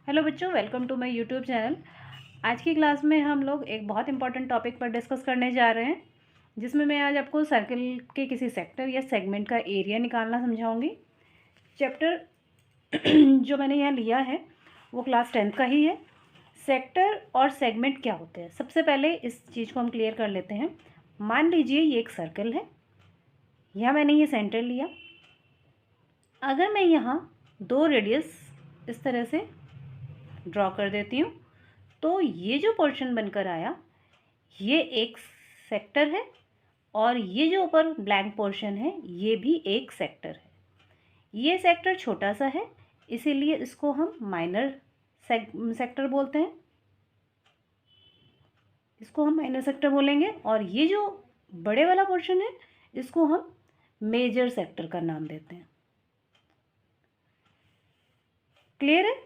Hello बच्चों, welcome to my YouTube channel. आज की क्लास में हम लोग एक बहुत इंपॉर्टेंट टॉपिक पर डिस्कस करने जा रहे हैं, जिसमें मैं आज आपको सर्कल के किसी सेक्टर या सेगमेंट का एरिया निकालना समझाऊंगी। चैप्टर जो मैंने यहाँ लिया है वो क्लास 10th का ही है। सेक्टर और सेगमेंट क्या होते हैं, सबसे पहले इस चीज़ को हम क्लियर कर लेते हैं। मान लीजिए ये एक सर्कल है, यहाँ मैंने ये सेंटर लिया। अगर मैं यहाँ दो रेडियस इस तरह से ड्रॉ कर देती हूँ तो ये जो पोर्शन बनकर आया ये एक सेक्टर है, और ये जो ऊपर ब्लैंक पोर्शन है ये भी एक सेक्टर है। ये सेक्टर छोटा सा है, इसीलिए इसको हम माइनर सेक्टर बोलते हैं, इसको हम माइनर सेक्टर बोलेंगे। और ये जो बड़े वाला पोर्शन है इसको हम मेजर सेक्टर का नाम देते हैं। क्लियर है?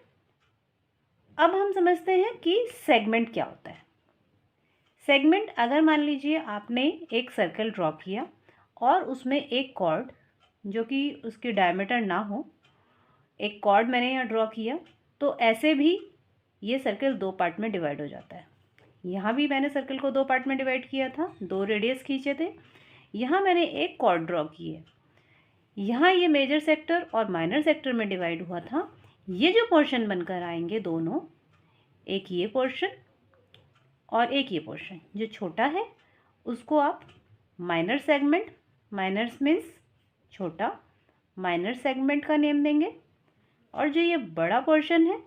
अब हम समझते हैं कि सेगमेंट क्या होता है। सेगमेंट, अगर मान लीजिए आपने एक सर्कल ड्रॉ किया और उसमें एक कॉर्ड जो कि उसकी डायमीटर ना हो, एक कॉर्ड मैंने यहाँ ड्रॉ किया, तो ऐसे भी ये सर्कल दो पार्ट में डिवाइड हो जाता है। यहाँ भी मैंने सर्कल को दो पार्ट में डिवाइड किया था, दो रेडियस खींचे थे। यहाँ मैंने एक कॉर्ड ड्रॉ की है, यहाँ ये मेजर सेक्टर और माइनर सेक्टर में डिवाइड हुआ था। ये जो पोर्शन बनकर आएंगे दोनों, एक ये पोर्शन और एक ये पोर्शन जो छोटा है, उसको आप माइनर सेगमेंट, माइनर्स मीन्स छोटा, माइनर सेगमेंट का नेम देंगे। और जो ये बड़ा पोर्शन है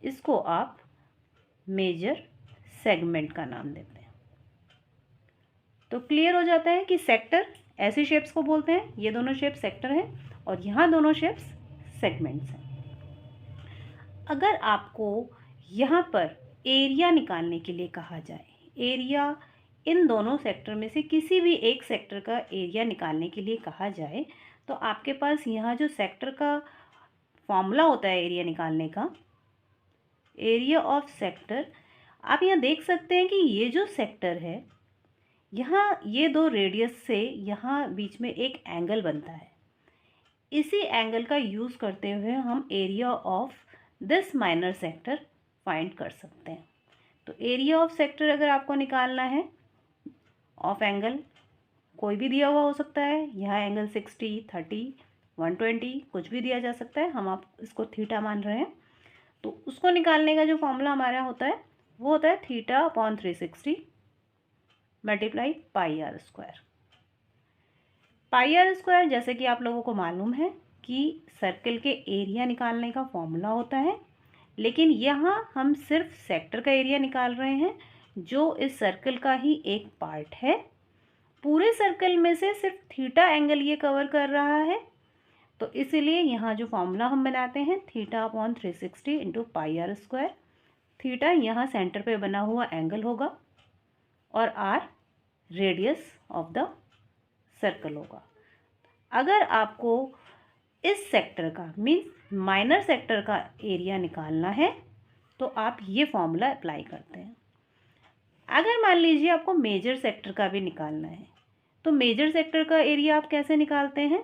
इसको आप मेजर सेगमेंट का नाम देते हैं। तो क्लियर हो जाता है कि सेक्टर ऐसी शेप्स को बोलते हैं, ये दोनों शेप सेक्टर हैं और यहाँ दोनों शेप्स सेगमेंट्स हैं। अगर आपको यहाँ पर एरिया निकालने के लिए कहा जाए, एरिया इन दोनों सेक्टर में से किसी भी एक सेक्टर का एरिया निकालने के लिए कहा जाए, तो आपके पास यहाँ जो सेक्टर का फॉर्मूला होता है एरिया निकालने का, एरिया ऑफ सेक्टर, आप यहाँ देख सकते हैं कि ये जो सेक्टर है, यहाँ ये दो रेडियस से यहाँ बीच में एक एंगल बनता है। इसी एंगल का यूज़ करते हुए हम area of this minor sector find कर सकते हैं। तो एरिया ऑफ सेक्टर अगर आपको निकालना है, ऑफ एंगल कोई भी दिया हुआ हो सकता है, यहाँ एंगल 60, 30, 120 कुछ भी दिया जा सकता है, हम आप इसको थीटा मान रहे हैं। तो उसको निकालने का जो फॉर्मूला हमारा होता है वो होता है theta upon 360 multiply pi r square. Pi r square जैसे कि आप लोगों को मालूम है कि सर्कल के एरिया निकालने का फॉर्मूला होता है, लेकिन यहाँ हम सिर्फ सेक्टर का एरिया निकाल रहे हैं जो इस सर्कल का ही एक पार्ट है। पूरे सर्कल में से सिर्फ थीटा एंगल ये कवर कर रहा है, तो इसीलिए यहाँ जो फॉर्मूला हम बनाते हैं theta upon 360 into pi r square. Theta यहाँ सेंटर पे बना हुआ एंगल होगा और r radius of the circle होगा। अगर आपको इस सेक्टर का मीन्स माइनर सेक्टर का एरिया निकालना है तो आप ये फॉर्मूला अप्लाई करते हैं। अगर मान लीजिए आपको मेजर सेक्टर का भी निकालना है, तो मेजर सेक्टर का एरिया आप कैसे निकालते हैं?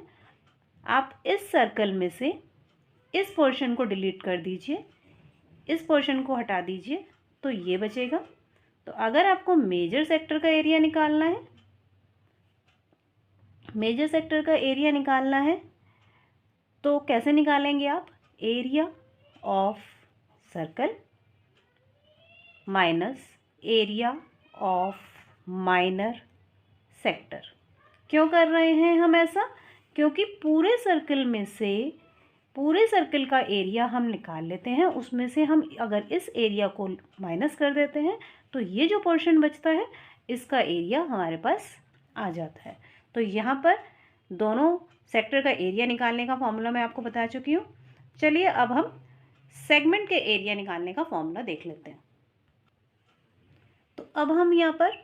आप इस सर्कल में से इस पोर्शन को डिलीट कर दीजिए, इस पोर्शन को हटा दीजिए, तो ये बचेगा। तो अगर आपको मेजर सेक्टर का एरिया निकालना है, मेजर सेक्टर का एरिया निकालना है तो कैसे निकालेंगे आप? Area of circle minus area of minor sector. क्यों कर रहे हैं हम ऐसा? क्योंकि पूरे सर्कल में से पूरे सर्कल का एरिया हम निकाल लेते हैं, उसमें से हम अगर इस एरिया को माइनस कर देते हैं तो ये जो पोर्शन बचता है इसका एरिया हमारे पास आ जाता है। तो यहाँ पर दोनों सेक्टर का एरिया निकालने का फॉर्मूला मैं आपको बता चुकी हूँ। चलिए अब हम सेगमेंट के एरिया निकालने का फॉर्मूला देख लेते हैं। तो अब हम यहाँ पर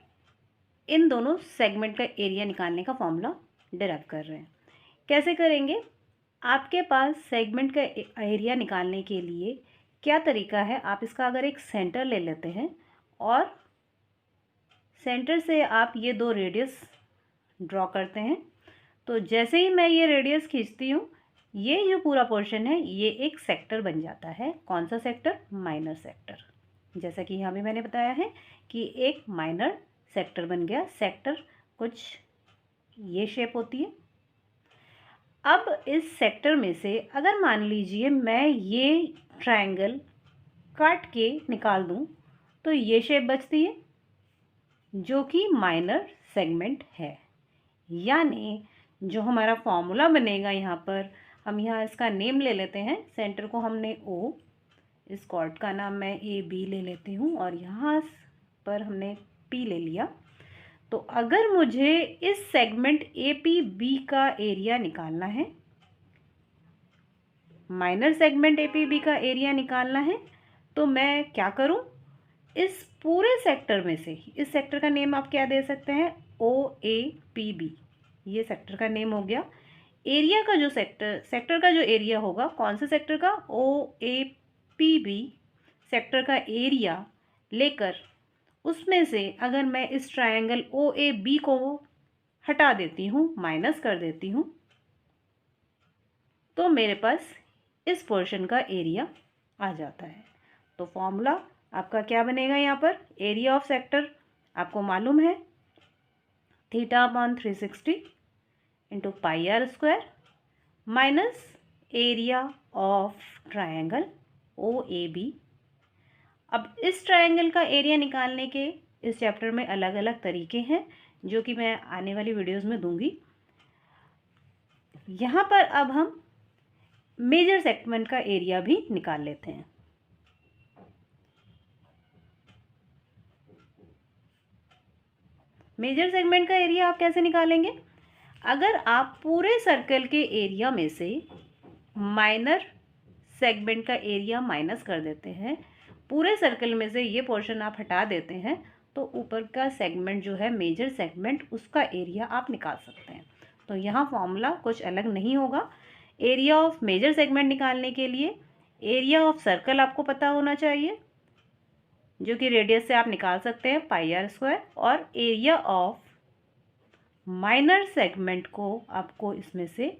इन दोनों सेगमेंट का एरिया निकालने का फॉर्मूला डिराइव कर रहे हैं। कैसे करेंगे? आपके पास सेगमेंट का एरिया निकालने के लिए क्या तरीका है? आप इसका अगर एक सेंटर ले लेते हैं और सेंटर से आप ये दो रेडियस ड्रॉ करते हैं, तो जैसे ही मैं ये रेडियस खींचती हूँ ये जो पूरा पोर्शन है ये एक सेक्टर बन जाता है। कौन सा सेक्टर? Minor sector. जैसा कि यहाँ भी मैंने बताया है कि एक माइनर सेक्टर बन गया। सेक्टर कुछ ये शेप होती है। अब इस सेक्टर में से अगर मान लीजिए मैं ये ट्रायंगल काट के निकाल दूं तो ये शेप बचती है जो कि माइनर सेगमेंट है। यानी जो हमारा फॉर्मूला बनेगा यहाँ पर, हम यहाँ इसका नेम ले लेते हैं। सेंटर को हमने O, इस कॉर्ड का नाम मैं AB ले लेती हूँ और यहाँ पर हमने P ले लिया। तो अगर मुझे इस सेगमेंट APB का एरिया निकालना है, माइनर सेगमेंट APB का एरिया निकालना है, तो मैं क्या करूं? इस पूरे सेक्टर में से, इस सेक्टर का नेम आप क्या दे सकते हैं? OAPB, ये सेक्टर का नेम हो गया। एरिया का जो सेक्टर का जो एरिया होगा, कौन से सेक्टर का? OAPB सेक्टर का एरिया लेकर उसमें से अगर मैं इस ट्रायंगल OAB को हटा देती हूँ, माइनस कर देती हूँ, तो मेरे पास इस पोर्शन का एरिया आ जाता है। तो फॉर्मूला आपका क्या बनेगा यहाँ पर? एरिया ऑफ सेक्टर आपको मालूम है, θ/360 into πr² minus area of triangle OAB। अब इस ट्रायंगल का एरिया निकालने के इस चैप्टर में अलग अलग तरीके हैं जो कि मैं आने वाली वीडियोस में दूंगी। यहाँ पर अब हम मेजर सेगमेंट का एरिया भी निकाल लेते हैं। मेजर सेगमेंट का एरिया आप कैसे निकालेंगे? अगर आप पूरे सर्कल के एरिया में से माइनर सेगमेंट का एरिया माइनस कर देते हैं, पूरे सर्कल में से ये पोर्शन आप हटा देते हैं, तो ऊपर का सेगमेंट जो है मेजर सेगमेंट, उसका एरिया आप निकाल सकते हैं। तो यहाँ फॉर्मूला कुछ अलग नहीं होगा। एरिया ऑफ मेजर सेगमेंट निकालने के लिए एरिया ऑफ सर्कल आपको पता होना चाहिए, जो कि रेडियस से आप निकाल सकते हैं πr², और एरिया ऑफ माइनर सेगमेंट को आपको इसमें से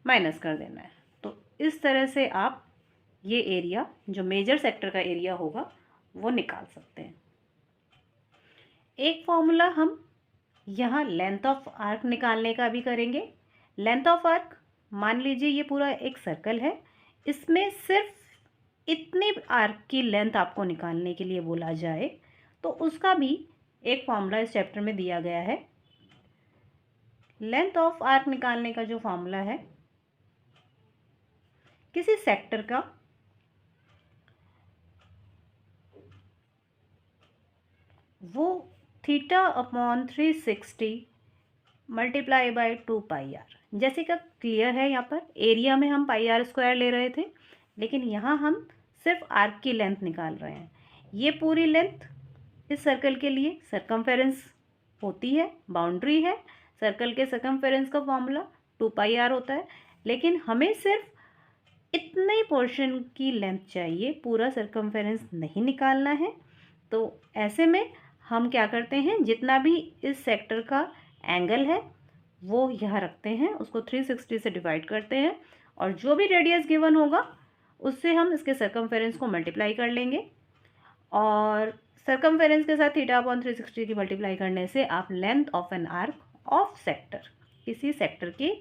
माइनस कर देना है। तो इस तरह से आप ये एरिया जो मेजर सेक्टर का एरिया होगा वो निकाल सकते हैं। एक फॉर्मूला हम यहाँ लेंथ ऑफ आर्क निकालने का भी करेंगे। लेंथ ऑफ आर्क, मान लीजिए ये पूरा एक सर्कल है, इसमें सिर्फ इतने आर्क की लेंथ आपको निकालने के लिए बोला जाए तो उसका भी एक फॉर्मूला इस चैप्टर में दिया गया है। लेंथ ऑफ आर्क निकालने का जो फॉर्मूला है, किसी सेक्टर का वो θ/360 मल्टीप्लाई बाई 2πr, जैसे कि क्लियर है। यहाँ पर एरिया में हम πr² ले रहे थे, लेकिन यहाँ हम सिर्फ आर्क की लेंथ निकाल रहे हैं। ये पूरी लेंथ इस सर्कल के लिए सरकमफेरेंस होती है, बाउंड्री है। सर्कल के सरकमफेरेंस का फॉर्मूला 2πr होता है, लेकिन हमें सिर्फ इतने पोर्शन की लेंथ चाहिए, पूरा सरकमफेरेंस नहीं निकालना है। तो ऐसे में हम क्या करते हैं, जितना भी इस सेक्टर का एंगल है वो यहाँ रखते हैं, उसको 360 से डिवाइड करते हैं, और जो भी रेडियस गिवन होगा उससे हम इसके सरकमफेरेंस को मल्टीप्लाई कर लेंगे, और सरकमफेरेंस के साथ θ/360 की मल्टीप्लाई करने से आप length of an arc of sector, किसी सेक्टर की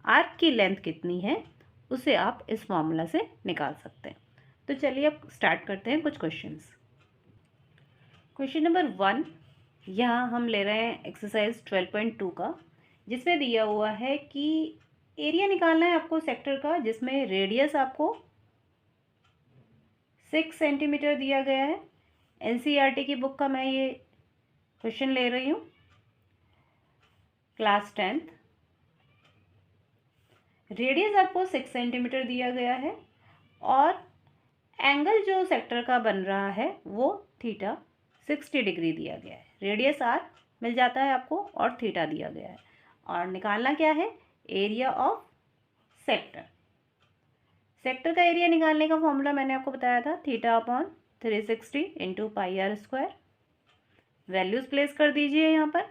आर्क की लेंथ कितनी है उसे आप इस फॉर्मूला से निकाल सकते हैं। तो चलिए अब स्टार्ट करते हैं कुछ क्वेश्चंस। क्वेश्चन नंबर 1 यहाँ हम ले रहे हैं एक्सरसाइज 12.2 का, जिसमें दिया हुआ है कि एरिया निकालना है आपको सेक्टर का, जिसमें रेडियस आपको 6 सेंटीमीटर दिया गया है। NCERT की बुक का मैं ये क्वेश्चन ले रही हूँ, क्लास 10th। रेडियस आपको 6 सेंटीमीटर दिया गया है, और एंगल जो सेक्टर का बन रहा है वो θ/60 डिग्री दिया गया है। रेडियस r मिल जाता है आपको और थीटा दिया गया है, और निकालना क्या है? Area of sector. सेक्टर का एरिया निकालने का फॉर्मूला मैंने आपको बताया था, θ/360 इंटू πr²। वैल्यूज़ प्लेस कर दीजिए यहाँ पर।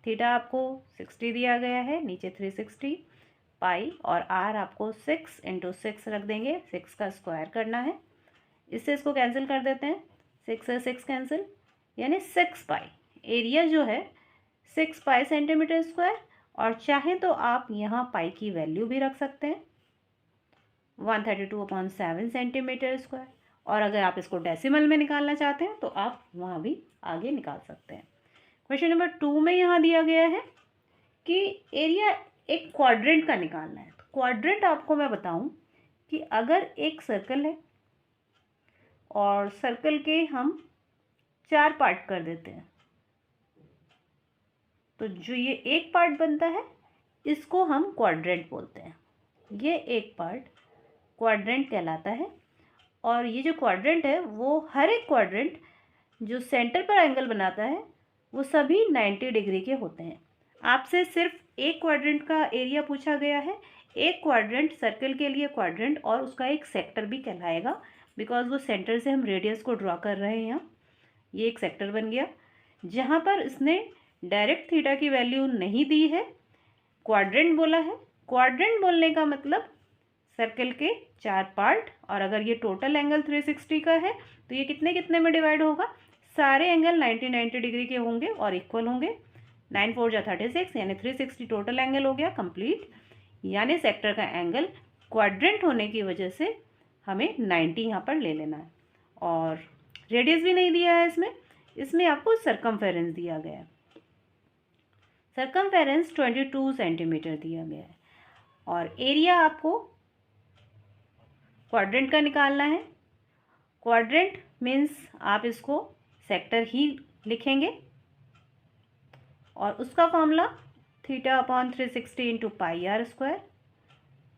थीटा आपको 60 दिया गया है, नीचे 360 पाई, और आर आपको 6 × 6 रख देंगे, 6 का स्क्वायर करना है। इससे इसको कैंसिल कर देते हैं, 6 से 6 कैंसिल, यानी 6 पाई। एरिया जो है 6 पाई सेंटीमीटर स्क्वायर, और चाहें तो आप यहाँ पाई की वैल्यू भी रख सकते हैं 132/7 सेंटीमीटर स्क्वायर, और अगर आप इसको डेसिमल में निकालना चाहते हैं तो आप वहाँ भी आगे निकाल सकते हैं। क्वेश्चन नंबर 2 में यहाँ दिया गया है कि एरिया एक क्वाड्रेंट का निकालना है। तो क्वाड्रेंट आपको मैं बताऊं कि अगर एक सर्कल है और सर्कल के हम 4 पार्ट कर देते हैं, तो जो ये एक पार्ट बनता है इसको हम क्वाड्रेंट बोलते हैं। ये एक पार्ट क्वाड्रेंट कहलाता है, और ये जो क्वाड्रेंट है वो हर एक क्वाड्रेंट जो सेंटर पर एंगल बनाता है वो सभी 90 डिग्री के होते हैं। आपसे सिर्फ एक क्वाड्रेंट का एरिया पूछा गया है। एक क्वाड्रेंट सर्कल के लिए क्वाड्रेंट, और उसका एक सेक्टर भी कहलाएगा, बिकॉज वो सेंटर से हम रेडियस को ड्रॉ कर रहे हैं। यहाँ ये एक सेक्टर बन गया जहाँ पर इसने डायरेक्ट थीटा की वैल्यू नहीं दी है, क्वाड्रेंट बोला है। क्वाड्रेंट बोलने का मतलब सर्कल के 4 पार्ट, और अगर ये टोटल एंगल 360 का है तो ये कितने कितने में डिवाइड होगा, सारे एंगल 90 डिग्री के होंगे और इक्वल होंगे। 9 4 जा 36, यानी 360 टोटल एंगल हो गया कंप्लीट। यानी सेक्टर का एंगल क्वाड्रेंट होने की वजह से हमें 90 यहाँ पर ले लेना है, और रेडियस भी नहीं दिया है इसमें आपको सरकमफेरेंस दिया गया है। सरकमफेरेंस 22 सेंटीमीटर दिया गया है, और एरिया आपको क्वाड्रेंट का निकालना है। क्वाड्रेंट मीन्स आप इसको सेक्टर ही लिखेंगे, और उसका फॉर्मूला θ/360 × πr²।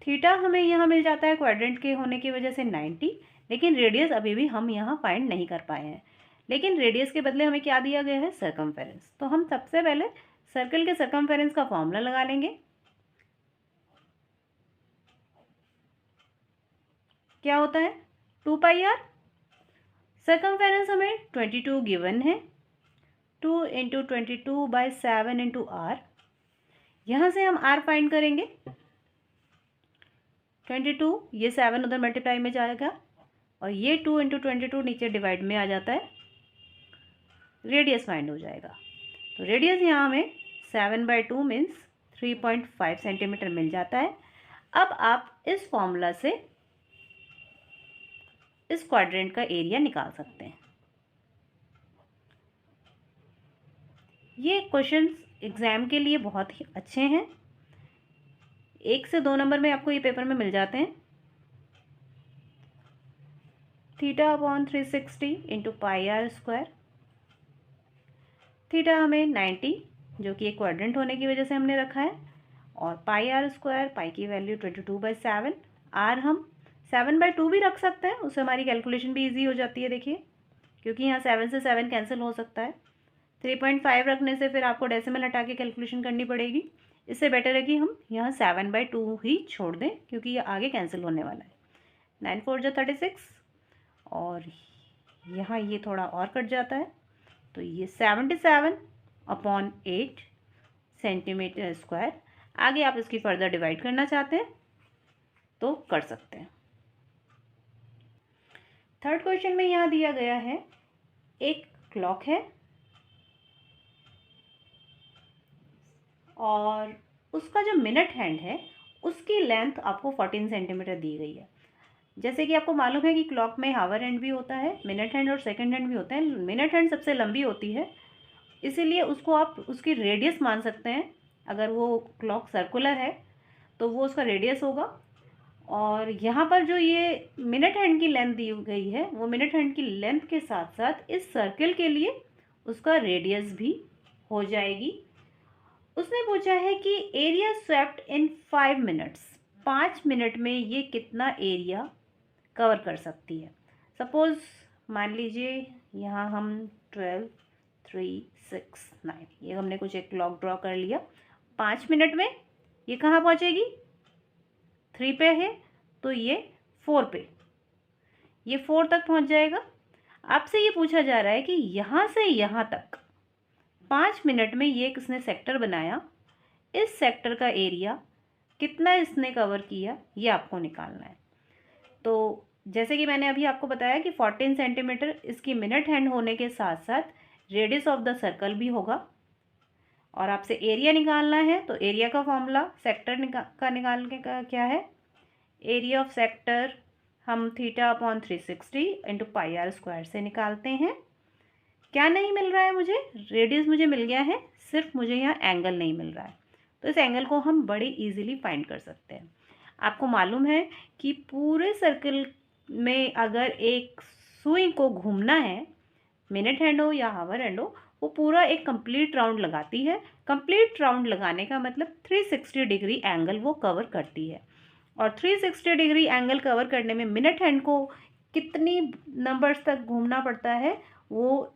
थीटा हमें यहाँ मिल जाता है क्वाड्रेंट के होने की वजह से 90, लेकिन रेडियस अभी भी हम यहाँ फाइंड नहीं कर पाए हैं। लेकिन रेडियस के बदले हमें क्या दिया गया है, सरकमफेरेंस। तो हम सबसे पहले सर्कल के सरकमफेरेंस का फॉर्मूला लगा लेंगे। क्या होता है, 2πr। सरकमफेरेंस हमें 22 गिवन है, 2 × 22/7 × r। यहाँ से हम r फाइंड करेंगे। 22, ये 7 उधर मल्टीप्लाई में जाएगा, और ये 2 × 22 नीचे डिवाइड में आ जाता है, रेडियस फाइंड हो जाएगा। तो रेडियस यहाँ हमें 7/2 मीन्स 3.5 सेंटीमीटर मिल जाता है। अब आप इस फॉर्मूला से इस क्वाड्रेंट का एरिया निकाल सकते हैं। ये क्वेश्चंस एग्ज़ाम के लिए बहुत ही अच्छे हैं, 1 से 2 नंबर में आपको ये पेपर में मिल जाते हैं। θ/360 × πr²। थीटा हमें 90, जो कि एक क्वाड्रेंट होने की वजह से हमने रखा है, और πr², पाई की वैल्यू 22/7। आर हम 7/2 भी रख सकते हैं, उससे हमारी कैलकुलेशन भी इजी हो जाती है। देखिए, क्योंकि यहाँ 7 से 7 कैंसिल हो सकता है। 3.5 रखने से फिर आपको डेसिमल हटा के कैलकुलेशन करनी पड़ेगी। इससे बेटर है कि हम यहाँ 7/2 ही छोड़ दें, क्योंकि ये आगे कैंसिल होने वाला है। 9 4 जा 36, और यहाँ ये थोड़ा और कट जाता है, तो ये 77/8 सेंटीमीटर स्क्वायर। आगे आप इसकी फर्दर डिवाइड करना चाहते हैं तो कर सकते हैं। थर्ड क्वेश्चन में यहाँ दिया गया है, एक क्लॉक है और उसका जो मिनट हैंड है उसकी लेंथ आपको 14 सेंटीमीटर दी गई है। जैसे कि आपको मालूम है कि क्लॉक में हावर हैंड भी होता है, मिनट हैंड और सेकंड हैंड भी होते हैं। मिनट हैंड सबसे लंबी होती है, इसीलिए उसको आप उसकी रेडियस मान सकते हैं। अगर वो क्लॉक सर्कुलर है तो वो उसका रेडियस होगा, और यहाँ पर जो ये मिनट हैंड की लेंथ दी गई है वो मिनट हैंड की लेंथ के साथ साथ इस सर्कल के लिए उसका रेडियस भी हो जाएगी। उसने पूछा है कि एरिया स्वेप्ट इन 5 मिनट्स, 5 मिनट में ये कितना एरिया कवर कर सकती है। सपोज़ मान लीजिए यहाँ हम 12 3 6 9 ये हमने कुछ एक क्लॉक ड्रॉ कर लिया। 5 मिनट में ये कहाँ पहुँचेगी, 3 पे है तो ये 4 पे, ये 4 तक पहुँच जाएगा। आपसे ये पूछा जा रहा है कि यहाँ से यहाँ तक 5 मिनट में ये किसने सेक्टर बनाया, इस सेक्टर का एरिया कितना इसने कवर किया, ये आपको निकालना है। तो जैसे कि मैंने अभी आपको बताया कि 14 सेंटीमीटर इसकी मिनट हैंड होने के साथ साथ रेडियस ऑफ द सर्कल भी होगा। और आपसे एरिया निकालना है, तो एरिया का फॉर्मूला सेक्टर का निकालने का क्या है, एरिया ऑफ सेक्टर हम θ/360 इंटू पाई आर स्क्वायर से निकालते हैं। क्या नहीं मिल रहा है मुझे, रेडियस मुझे मिल गया है, सिर्फ मुझे यहाँ एंगल नहीं मिल रहा है। तो इस एंगल को हम बड़ी इजीली फाइंड कर सकते हैं। आपको मालूम है कि पूरे सर्कल में अगर एक सुई को घूमना है, मिनट हैंड हो या हावर हैंड हो, वो पूरा एक कंप्लीट राउंड लगाती है। कंप्लीट राउंड लगाने का मतलब 360 डिग्री एंगल वो कवर करती है। और 360 डिग्री एंगल कवर करने में मिनट हैंड को कितनी नंबर्स तक घूमना पड़ता है, वो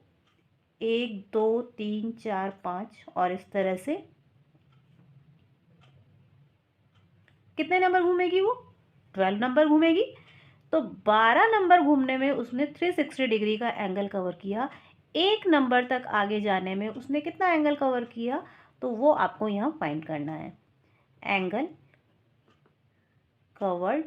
1 2 3 4 5 और इस तरह से कितने नंबर घूमेगी, वो 12 नंबर घूमेगी। तो 12 नंबर घूमने में उसने 360 डिग्री का एंगल कवर किया। एक नंबर तक आगे जाने में उसने कितना एंगल कवर किया, तो वो आपको यहाँ फाइंड करना है। एंगल कवर्ड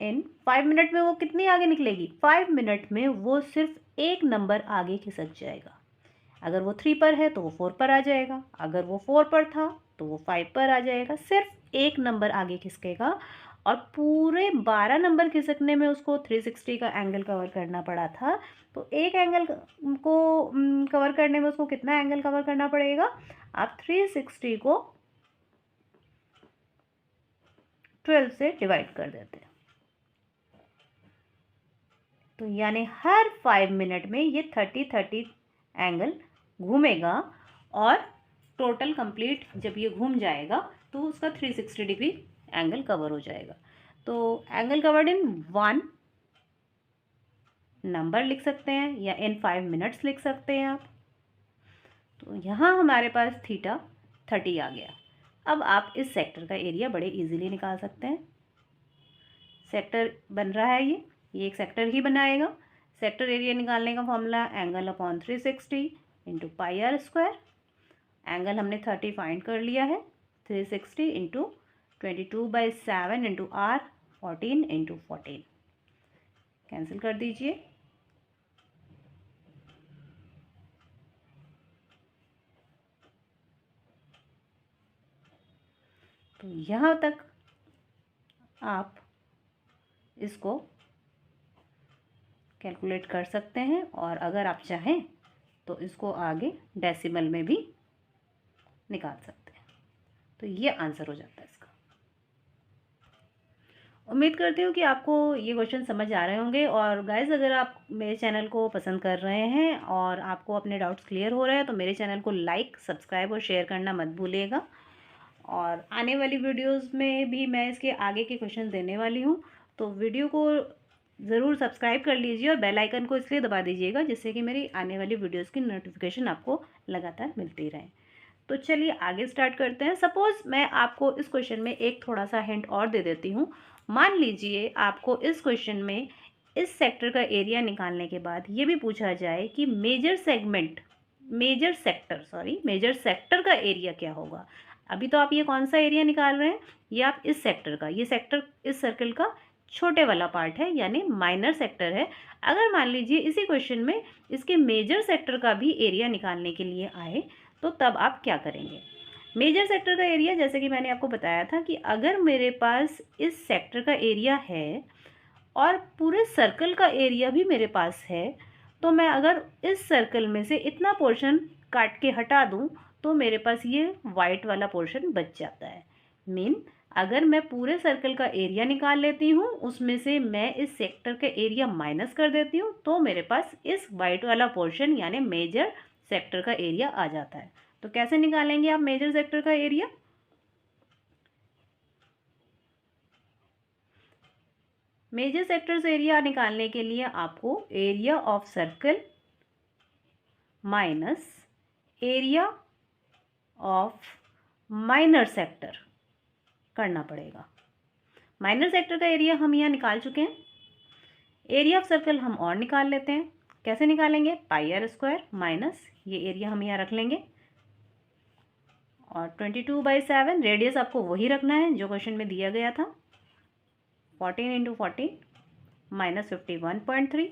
इन 5 मिनट में वो कितनी आगे निकलेगी, 5 मिनट में वो सिर्फ एक नंबर आगे खिसक जाएगा। अगर वो 3 पर है तो वो 4 पर आ जाएगा, अगर वो 4 पर था तो वो 5 पर आ जाएगा, सिर्फ एक नंबर आगे खिसकेगा। और पूरे 12 नंबर खिसकने में उसको 360 का एंगल कवर करना पड़ा था। तो एक एंगल को कवर करने में उसको कितना एंगल कवर करना पड़ेगा, आप 360 को 12 से डिवाइड कर देते हैं। तो यानी हर 5 मिनट में ये 30 एंगल घूमेगा और टोटल कंप्लीट जब ये घूम जाएगा तो उसका 360 डिग्री एंगल कवर हो जाएगा। तो एंगल कवर्ड इन 1 नंबर लिख सकते हैं या इन 5 मिनट्स लिख सकते हैं आप। तो यहाँ हमारे पास थीटा 30 आ गया। अब आप इस सेक्टर का एरिया बड़े इजीली निकाल सकते हैं। सेक्टर बन रहा है, ये एक सेक्टर ही बनाएगा। सेक्टर एरिया निकालने का formula angle upon 360 into pi r square. Angle हमने 30 फाइंड कर लिया है, 360 into 22/7 into r 14 into 14 cancel कर दीजिए। तो यहाँ तक आप इसको कैलकुलेट कर सकते हैं और अगर आप चाहें तो इसको आगे डेसिमल में भी निकाल सकते हैं। तो ये आंसर हो जाता है इसका। उम्मीद करती हूँ कि आपको ये क्वेश्चन समझ आ रहे होंगे। और गाइज़, अगर आप मेरे चैनल को पसंद कर रहे हैं और आपको अपने डाउट्स क्लियर हो रहे हैं तो मेरे चैनल को लाइक, सब्सक्राइब और शेयर करना मत भूलिएगा। और आने वाली वीडियोस में भी मैं इसके आगे के क्वेश्चन देने वाली हूँ, तो वीडियो को ज़रूर सब्सक्राइब कर लीजिए और बेल आइकन को इसलिए दबा दीजिएगा जिससे कि मेरी आने वाली वीडियोस की नोटिफिकेशन आपको लगातार मिलती रहे। तो चलिए आगे स्टार्ट करते हैं। सपोज़ मैं आपको इस क्वेश्चन में एक थोड़ा सा हिंट और दे देती हूँ। मान लीजिए आपको इस क्वेश्चन में इस सेक्टर का एरिया निकालने के बाद ये भी पूछा जाए कि मेजर सेक्टर का एरिया क्या होगा। अभी तो आप ये कौन सा एरिया निकाल रहे हैं, ये आप इस सेक्टर का, ये सेक्टर इस सर्कल का छोटे वाला पार्ट है यानी माइनर सेक्टर है। अगर मान लीजिए इसी क्वेश्चन में इसके मेजर सेक्टर का भी एरिया निकालने के लिए आए तो तब आप क्या करेंगे। मेजर सेक्टर का एरिया, जैसे कि मैंने आपको बताया था कि अगर मेरे पास इस सेक्टर का एरिया है और पूरे सर्कल का एरिया भी मेरे पास है, तो मैं अगर इस सर्कल में से इतना पोर्शन काट के हटा दूं तो मेरे पास ये वाइट वाला पोर्शन बच जाता है। अगर मैं पूरे सर्कल का एरिया निकाल लेती हूँ, उसमें से मैं इस सेक्टर का एरिया माइनस कर देती हूँ, तो मेरे पास इस वाइट वाला पोर्शन यानी मेजर सेक्टर का एरिया आ जाता है। तो कैसे निकालेंगे आप मेजर सेक्टर का एरिया। मेजर सेक्टर्स एरिया निकालने के लिए आपको area of circle minus area of minor sector करना पड़ेगा। माइनर सेक्टर का एरिया हम यहाँ निकाल चुके हैं, एरिया ऑफ सर्कल हम और निकाल लेते हैं। कैसे निकालेंगे? पाई आर स्क्वायर माइनस ये एरिया हम यहाँ रख लेंगे और 22/7 रेडियस आपको वही रखना है जो क्वेश्चन में दिया गया था। 14 इंटू 14 माइनस 51.3।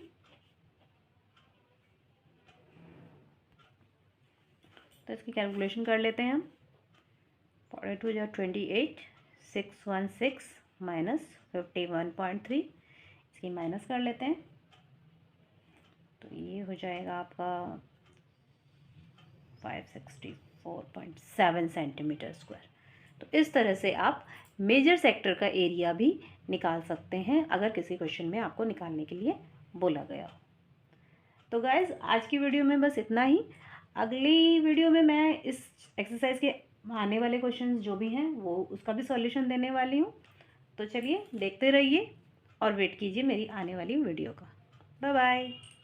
तो इसकी कैलकुलेशन कर लेते हैं हम। 42 या 28, 616 माइनस 51.3, इसकी माइनस कर लेते हैं तो ये हो जाएगा आपका 564.7 सेंटीमीटर स्क्वायर। तो इस तरह से आप मेजर सेक्टर का एरिया भी निकाल सकते हैं अगर किसी क्वेश्चन में आपको निकालने के लिए बोला गया हो। तो गाइज आज की वीडियो में बस इतना ही। अगली वीडियो में मैं इस एक्सरसाइज के आने वाले क्वेश्चंस जो भी हैं वो उसका भी सॉल्यूशन देने वाली हूँ। तो चलिए देखते रहिए और वेट कीजिए मेरी आने वाली वीडियो का। Bye bye.